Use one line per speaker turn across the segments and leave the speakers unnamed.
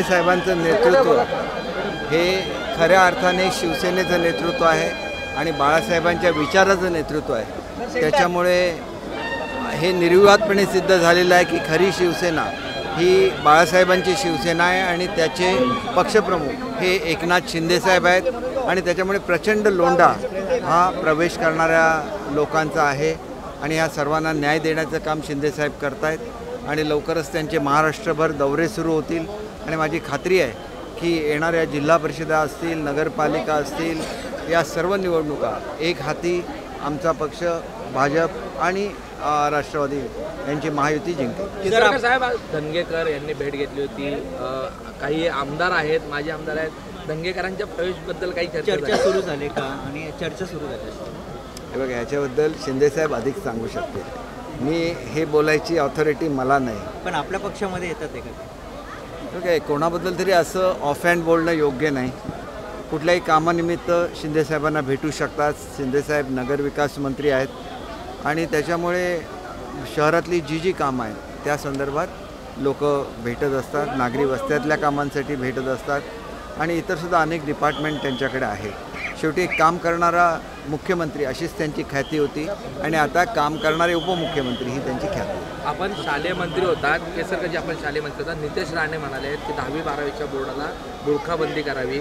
साहेबांचं नेतृत्व हे खऱ्या अर्थाने शिवसेनेचं नेतृत्व आहे आणि बाळासाहेबांच्या विचाराचं नेतृत्व आहे। त्याच्यामुळे हे निर्विवादपणे सिद्ध झालेलं आहे की खरी शिवसेना ही बाळासाहेबांची शिवसेना आहे आणि त्याचे पक्षप्रमुख हे एकनाथ शिंदेसाहेब आहेत आणि त्याच्यामुळे प्रचंड लोंढा हा प्रवेश करणाऱ्या लोकांचा आहे आणि ह्या सर्वांना न्याय देण्याचं काम शिंदेसाहेब करतायत आणि लवकरच त्यांचे महाराष्ट्रभर दौरे सुरू होतील आणि माझी खात्री आहे की येणाऱ्या जिल्हा परिषदा असतील, नगरपालिका असतील, या सर्व निवडणुका एक हाती आमचा पक्ष भाजप आणि राष्ट्रवादी यांची महायुती जिंकेल।
साहेब, धनगेकर यांनी भेट घेतली होती, काही आमदार आहेत, माजी आमदार आहेत, धनगेकरांच्या प्रवेशबद्दल काही चर्चा सुरू झाली का आणि चर्चा सुरू झाली?
हे बघा, याच्याबद्दल शिंदेसाहेब अधिक सांगू शकते, मी हे बोलायची ऑथॉरिटी मला नाही। पण आपल्या पक्षामध्ये येतात ते का? ओके, कोणाबद्दल तरी असं ऑफ हँड बोलणं योग्य नाही। कुठल्याही कामानिमित्त शिंदेसाहेबांना भेटू शकतात। शिंदेसाहेब नगरविकास मंत्री आहेत आणि त्याच्यामुळे शहरातली जी कामं आहेत त्या संदर्भात लोक भेटत असतात, नागरी वस्त्यातल्या कामांसाठी भेटत असतात आणि इतरसुद्धा अनेक डिपार्टमेंट त्यांच्याकडे आहे। शेवटी एक काम करणारा मुख्यमंत्री अशीच त्यांची ख्याती होती आणि आता काम करणारे उपमुख्यमंत्री ही त्यांची ख्याती।
आपण शालेय मंत्री होतात, केसरकरजी आपण शालेय मंत्री होतात, नितेश राणे म्हणाले की 10वी-12वीच्या बोर्डाला बुरखाबंदी करावी,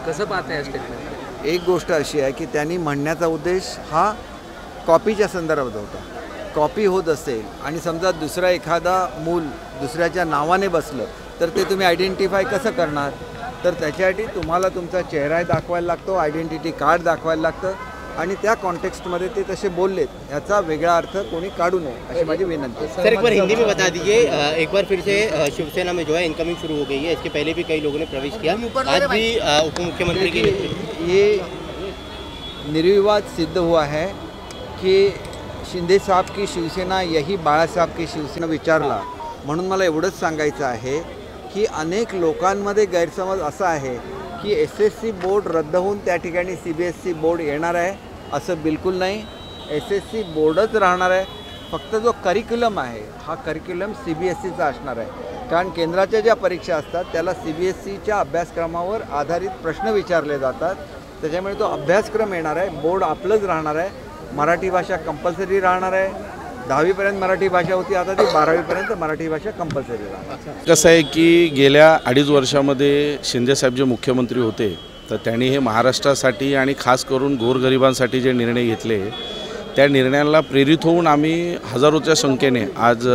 कसं पाहता या स्टेटमेंट?
एक गोष्ट अशी आहे की त्यांनी म्हणण्याचा उद्देश हा कॉपीच्या संदर्भात होता। कॉपी होत असेल आणि समजा दुसरा एखादा मूल दुसऱ्याच्या नावाने बसलं तर ते तुम्ही आयडेंटिफाय कसं करणार? तर त्याच्यासाठी तुम्हाला तुमचा चेहरा दाखवायला लागतो, आयडेंटिटी कार्ड दाखवायला लागतं आणि त्या कॉन्टेक्स्टमध्ये ते तसे बोललेत याचा वेगळा अर्थ कोणी काढू नये अशी माझी विनंती है।
सर, एक बार हिंदी में बता दीजिए, एक बार फिर से शिवसेना में जो है इनकमिंग शुरू हो गई है, इसके पहले भी कई लोगों ने प्रवेश किया, आज भी उप मुख्यमंत्री की
ये निर्विवाद सिद्ध हुआ है कि शिंदे साहब की शिवसेना यही बाळा साहब की शिवसेना विचारला म्हणून मला एवढंच सांगायचं आहे की अनेक लोकांमध्ये गैरसमज असा आहे की SSC बोर्ड रद्द होऊन त्या ठिकाणी CBSE बोर्ड येणार आहे, असं बिलकुल नाही। SSC बोर्डच राहणार आहे, फक्त जो करिक्युलम आहे हा करिक्युलम CBSEचा असणार आहे, कारण केंद्राच्या ज्या परीक्षा असतात त्याला CBSEच्या अभ्यासक्रमावर आधारित प्रश्न विचारले जातात, त्याच्यामुळे तो अभ्यासक्रम येणार आहे, बोर्ड आपलंच राहणार आहे। मराठी भाषा कंपल्सरी राहणार आहे, 10वीपर्यंत मराठी भाषा होती, आता ती 12वीपर्यंत मराठी भाषा कंपल्सरी राहणार।
कसं आहे की गेल्या 2.5 वर्षामध्ये शिंदेसाहेब जे मुख्यमंत्री होते तर त्यांनी हे महाराष्ट्रासाठी आणि खास करून गोरगरिबांसाठी जे निर्णय घेतले त्या निर्णयाला प्रेरित होऊन आम्ही हजारोच्या संख्येने आज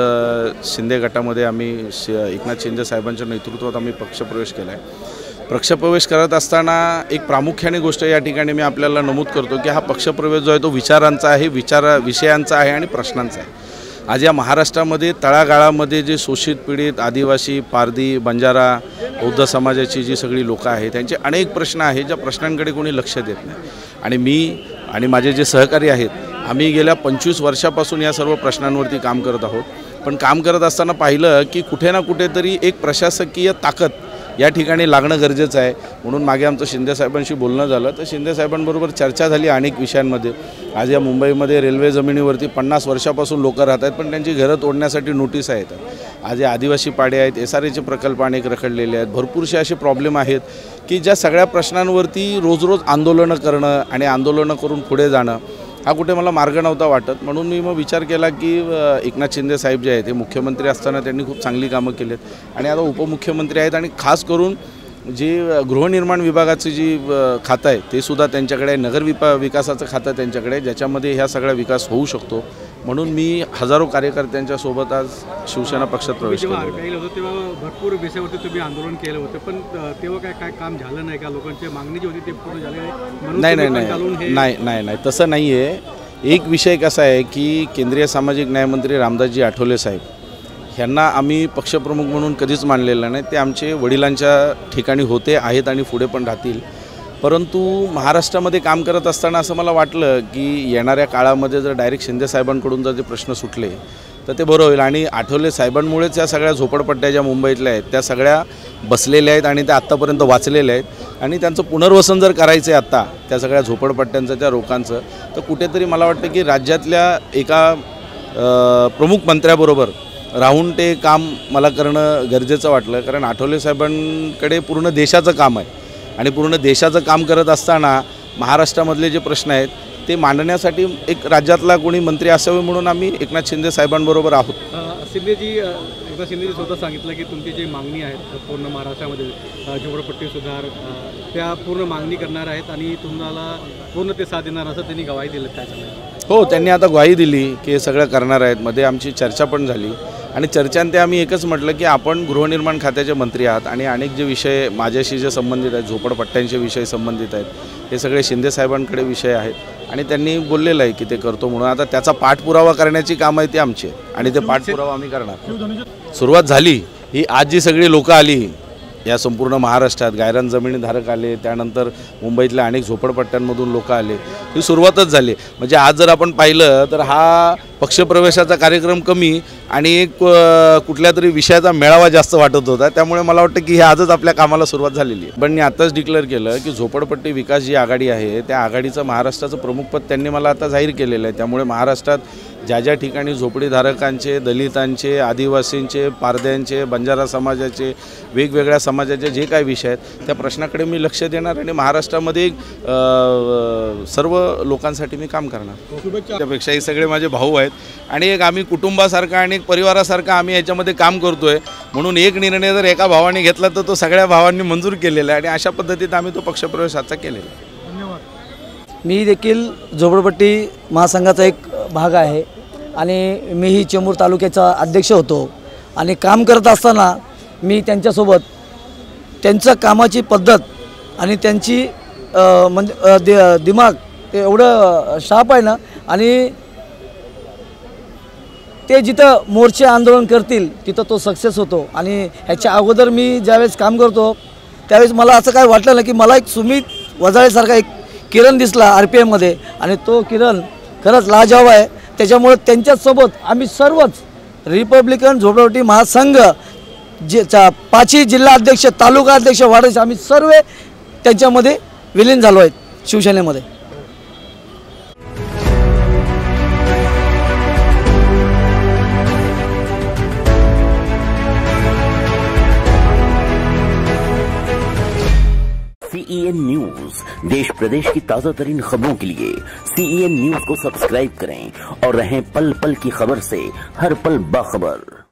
शिंदे गटामध्ये आम्ही एकनाथ शिंदे साहेबांच्या नेतृत्वात आम्ही पक्षप्रवेश केला आहे। पक्षप्रवेश करत असताना एक प्रामुख्याने गोष्ट या ठिकाणी मी आपल्याला नमूद करतो की हा पक्षप्रवेश जो आहे तो विचारांचा आहे, विषयांचा आहे आणि प्रश्नांचा आहे। आज या महाराष्ट्रामध्ये तळागाळामध्ये जे शोषित पीडित आदिवासी, पारधी, बंजारा, बौद्ध समाजाची जी सगळी लोकं आहेत त्यांचे अनेक प्रश्न आहेत ज्या प्रश्नांकडे कोणी लक्ष देत नाही आणि मी आणि माझे जे सहकारी आहेत आम्ही गेल्या 25 वर्षापासून या सर्व प्रश्नांवरती काम करत आहोत। पण काम करत असताना पाहिलं की कुठे ना कुठेतरी एक प्रशासकीय ताकद या ठिकाणी लागणं गरजेचं आहे, म्हणून मागे आमचं शिंदेसाहेबांशी बोलणं झालं तर शिंदेसाहेबांबरोबर चर्चा झाली अनेक विषयांमध्ये। आज या मुंबईमध्ये रेल्वे जमिनीवरती 50 वर्षापासून लोक राहत आहेत पण त्यांची घरं तोडण्यासाठी नोटीस आहेत। आज या आदिवासी पाडे आहेत, SRAचे प्रकल्प अनेक रखडलेले आहेत, भरपूरसे असे प्रॉब्लेम आहेत की ज्या सगळ्या प्रश्नांवरती रोज रोज आंदोलनं करणं आणि आंदोलनं करून पुढे जाणं हा कुठे मला मार्ग नव्हता वाटत, म्हणून मी मग विचार केला की एकनाथ शिंदे साहेब जे आहेत ते मुख्यमंत्री असताना त्यांनी खूप चांगली कामं केलीत आणि आता उपमुख्यमंत्री आहेत आणि खास करून जी गृहनिर्माण विभागाची जी खातं आहे ते सुद्धा त्यांच्याकडे आहे, नगर विकासाचं खातं त्यांच्याकडे आहे ज्याच्यामध्ये ह्या सगळा विकास होऊ शकतो, म्हणून मी हजारो कार्यकर्त्यांच्या सोबत आज शिवसेना पक्षात प्रवेश केला।
तेव्हा भरपूर विषयावरती तुम्ही आंदोलन केलं होतं पण तेव्हा काय काम झालं नाही का? लोकांची मागणी जी होती ते पूर्ण झाले
नाही तसं नाही आहे। एक विषय कसा आहे की केंद्रीय सामाजिक न्यायमंत्री रामदासजी आठवले साहेब ह्यांना आम्ही पक्षप्रमुख म्हणून कधीच मानलेलं नाही, ते आमचे वडिलांच्या ठिकाणी होते आहेत आणि पुढे पण राहतील। परंतु महाराष्ट्रामध्ये काम करत असताना असं मला वाटलं की येणाऱ्या काळामध्ये जर डायरेक्ट शिंदे साहेबांकडून जर ते प्रश्न सुटले तर ते बरं होईल आणि आठवले साहेबांमुळेच या सगळ्या झोपडपट्ट्या ज्या मुंबईतल्या आहेत त्या सगळ्या बसलेल्या आहेत आणि त्या आत्तापर्यंत वाचलेल्या आहेत आणि त्यांचं पुनर्वसन जर करायचं आहे आत्ता त्या सगळ्या झोपडपट्ट्यांचं त्या लोकांचं तर कुठेतरी मला वाटतं की राज्यातल्या एका प्रमुख मंत्र्याबरोबर राहून ते काम मला करणं गरजेचं वाटलं, कारण आठवले साहेबांकडे पूर्ण देशाचं काम आहे आणि पूर्ण देशाचं काम करत असताना महाराष्ट्रामधले जे प्रश्न आहेत ते मांडण्यासाठी एक राज्यातला कोणी मंत्री असावे म्हणून आम्ही एकनाथ शिंदे साहेबांबरोबर आहोत.
एकनाथ शिंदेजी स्वतः सांगितलं की तुमची जी मागणी आहे पूर्ण महाराष्ट्रामध्ये झोपडपट्टी सुधार त्या पूर्ण मागणी करणार आहेत आणि तुम्हाला पूर्ण ते साथ देणार असं त्यांनी ग्वाही दिलं. काय सांगणार?
हो, त्यांनी आता ग्वाही दिली की हे सगळं करणार आहेत. मध्ये आमची चर्चा पण झाली आणि चर्चांते आम्ही एकच म्हटलं की आपण गृहनिर्माण खात्याचे मंत्री आहात आणि अनेक जे विषय माझ्याशी जे संबंधित आहेत, झोपडपट्ट्यांचे विषय संबंधित आहेत, हे सगळे शिंदे साहेबांकडे विषय आहेत आणि त्यांनी बोललेलं आहे की ते करतो म्हणून. आता त्याचा पाठपुरावा करण्याची काम आहे ती आमची आहे आणि ते पाठपुरावा आम्ही करणार. सुरुवात झाली ही आज जी सगळी लोकं आली या संपूर्ण महाराष्ट्रात, गायरान जमिनीधारक आले, त्यानंतर मुंबईतल्या अनेक झोपडपट्ट्यांमधून लोक आले, ही सुरुवातच झाली. म्हणजे आज जर आपण पाहिलं तर हा पक्षप्रवेशाचा कार्यक्रम कमी आणि एक कुठल्या तरी विषयाचा मेळावा जास्त वाटत होता. त्यामुळे मला वाटतं की हे आजच आपल्या कामाला सुरुवात झालेली आहे. पण मी आताच डिक्लेअर केलं की झोपडपट्टी विकास जी आघाडी आहे त्या आघाडीचं महाराष्ट्राचं प्रमुखपद त्यांनी मला आता जाहीर केलेलं आहे. त्यामुळे महाराष्ट्रात ज्या ज्या ठिकाणी झोपडीधारकांचे, दलितांचे, आदिवासींचे, पारध्यांचे, बंजारा समाजाचे, वेगवेगळ्या समाजाचे जे काही विषय आहेत त्या प्रश्नाकडे मी लक्ष देणार आणि महाराष्ट्रामध्ये सर्व लोकांसाठी मी काम करणार. त्यापेक्षा हे सगळे माझे भाऊ आहेत आणि एक आम्ही कुटुंबासारखा आणि एक परिवारासारखा आम्ही याच्यामध्ये काम करतो आहे. म्हणून एक निर्णय जर एका भावाने घेतला तर तो सगळ्या भावांनी मंजूर केलेला आहे आणि अशा पद्धतीत आम्ही तो पक्षप्रवेशाचा केलेला आहे.
मी देखील झोपडपट्टी महासंघाचा एक भाग आहे आणि मीही चेंबूर तालुक्याचा अध्यक्ष होतो आणि काम करत असताना मी त्यांच्यासोबत त्यांचं कामाची पद्धत आणि त्यांची म्हणजे दिमाग ते एवढं शार्प आहे ना आणि ते जिथं मोर्चे आंदोलन करतील तिथं तो सक्सेस होतो. आणि ह्याच्या अगोदर मी ज्यावेळेस काम करतो त्यावेळेस मला असं काय वाटलं ना की मला एक सुमित वजाळेसारखा एक किरण दिसला RPMमध्ये आणि तो किरण खरंच लाजवाब आहे. त्याच्यामुळे त्यांच्यासोबत आम्ही सर्वच रिपब्लिकन झोपडपट्टी महासंघ जे 5ही जिल्हा अध्यक्ष, तालुका अध्यक्ष, वार्ड आम्ही सर्व त्यांच्यामध्ये विलीन झालो आहेत शिवसेनेमध्ये.
CEN न्यूज, देश प्रदेश की ताजा तरीन खबरों के लिए CEN न्यूज को सब्सक्राइब करें और रहें पल पल की खबर से हर पल बाखबर.